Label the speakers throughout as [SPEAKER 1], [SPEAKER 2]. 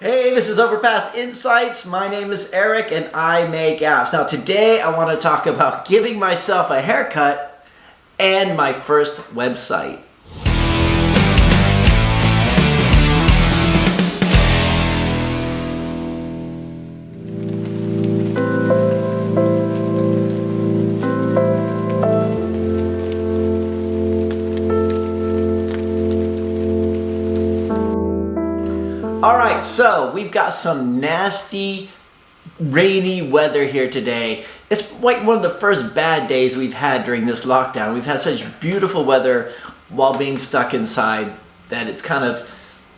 [SPEAKER 1] Hey, this is Overpass Insights. My name is Eric and I make apps. Now today I want to talk about giving myself a haircut and my first website. Alright, so we've got some nasty, rainy weather here today. It's like one of the first bad days we've had during this lockdown. We've had such beautiful weather while being stuck inside that it's kind of,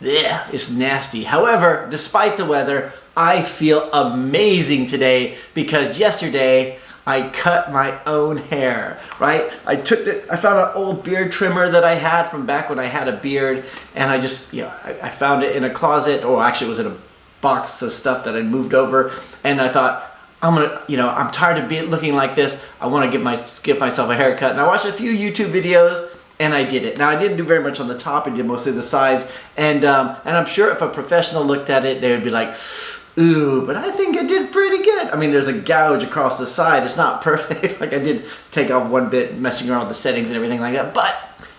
[SPEAKER 1] it's nasty. However, despite the weather, I feel amazing today because yesterday I cut my own hair, right? I found an old beard trimmer that I had from back when I had a beard, and I just, I found it in a closet, or actually it was in a box of stuff that I'd moved over, and I thought, I'm tired of looking like this. I want to give myself a haircut, and I watched a few YouTube videos, and I did it. Now, I didn't do very much on the top, I did mostly the sides, and I'm sure if a professional looked at it, they would be like, ooh, but I think I did pretty good. I mean, there's a gouge across the side. It's not perfect. Like, I did take off one bit, messing around with the settings and everything like that. But,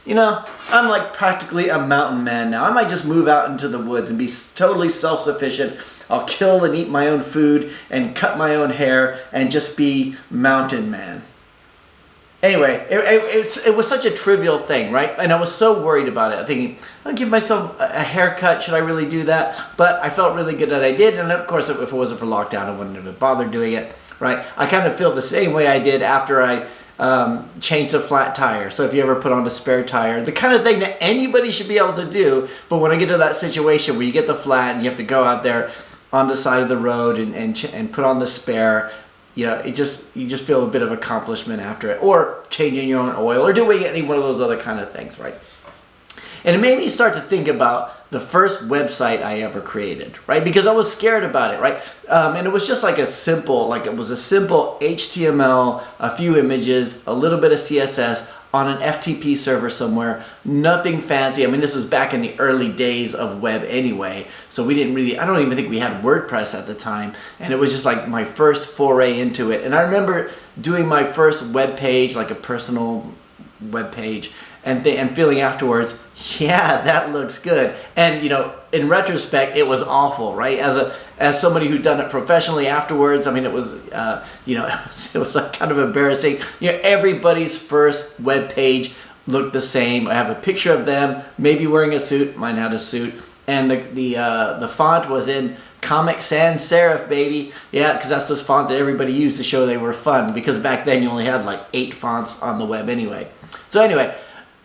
[SPEAKER 1] I'm like practically a mountain man now. I might just move out into the woods and be totally self-sufficient. I'll kill and eat my own food and cut my own hair and just be mountain man. Anyway, it was such a trivial thing, right? And I was so worried about it. I'm thinking, I'll give myself a haircut. Should I really do that? But I felt really good that I did. And of course, if it wasn't for lockdown, I wouldn't have bothered doing it, right? I kind of feel the same way I did after I changed a flat tire. So if you ever put on a spare tire, the kind of thing that anybody should be able to do. But when I get to that situation where you get the flat and you have to go out there on the side of the road and put on the spare, you just feel a bit of accomplishment after it, or changing your own oil, or doing any one of those other kind of things, right? And it made me start to think about the first website I ever created, right? Because I was scared about it, right? And it was just like a simple HTML, a few images, a little bit of CSS on an FTP server somewhere, nothing fancy. I mean, this was back in the early days of web anyway, so I don't even think we had WordPress at the time, and it was just like my first foray into it. And I remember doing my first web page, like a personal web page, and feeling afterwards, yeah, that looks good. And in retrospect, it was awful, right? As somebody who'd done it professionally afterwards, I mean, it was it was like kind of embarrassing. Everybody's first web page looked the same. I have a picture of them, maybe wearing a suit. Mine had a suit, and the font was in Comic Sans Serif, baby. Yeah, because that's the font that everybody used to show they were fun. Because back then you only had like 8 fonts on the web anyway. So anyway.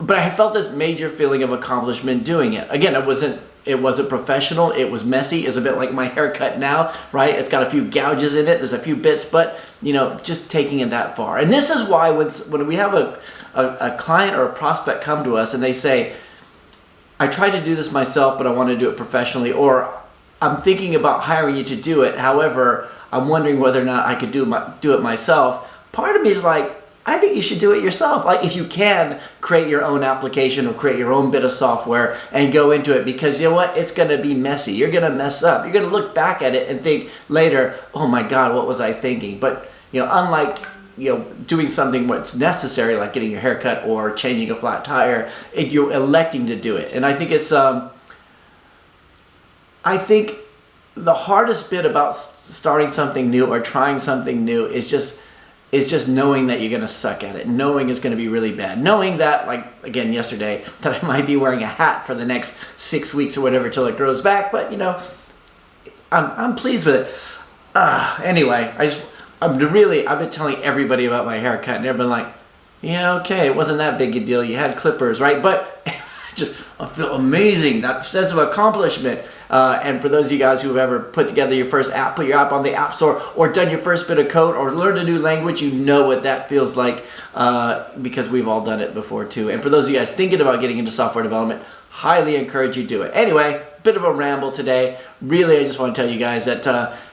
[SPEAKER 1] But I felt this major feeling of accomplishment doing it. Again, it wasn't professional. It was messy. It's a bit like my haircut now, right? It's got a few gouges in it. There's a few bits, but just taking it that far. And this is why when we have a client or a prospect come to us and they say, I tried to do this myself, but I want to do it professionally, or I'm thinking about hiring you to do it. However, I'm wondering whether or not I could do it myself. Part of me is like, I think you should do it yourself. Like, if you can, create your own application or create your own bit of software and go into it, because you know what? It's going to be messy. You're going to mess up. You're going to look back at it and think later, oh my God, what was I thinking? But, unlike, doing something what's necessary, like getting your hair cut or changing a flat tire, you're electing to do it. And I think the hardest bit about starting something new or trying something new is just knowing that you're going to suck at it. Knowing it's going to be really bad. Knowing that, like, again, yesterday, that I might be wearing a hat for the next 6 weeks or whatever till it grows back. But, I'm pleased with it. Anyway, I've been telling everybody about my haircut, and they've been like, yeah, okay, it wasn't that big a deal. You had clippers, right? But I feel amazing, that sense of accomplishment. And for those of you guys who have ever put together your first app, put your app on the App Store, or done your first bit of code, or learned a new language, you know what that feels like, because we've all done it before too. And for those of you guys thinking about getting into software development, highly encourage you to do it. Anyway, bit of a ramble today. Really, I just want to tell you guys that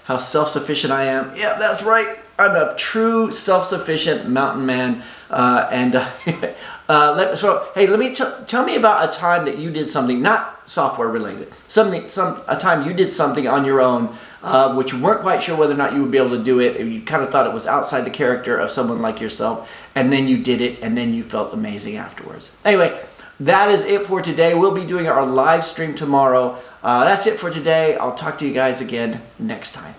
[SPEAKER 1] how self-sufficient I am. Yeah, that's right. I'm a true self-sufficient mountain man. Tell me about a time that you did something not software related, a time you did something on your own, which you weren't quite sure whether or not you would be able to do it. You kind of thought it was outside the character of someone like yourself, and then you did it, and then you felt amazing afterwards. Anyway, that is it for today. We'll be doing our live stream tomorrow. That's it for today. I'll talk to you guys again next time.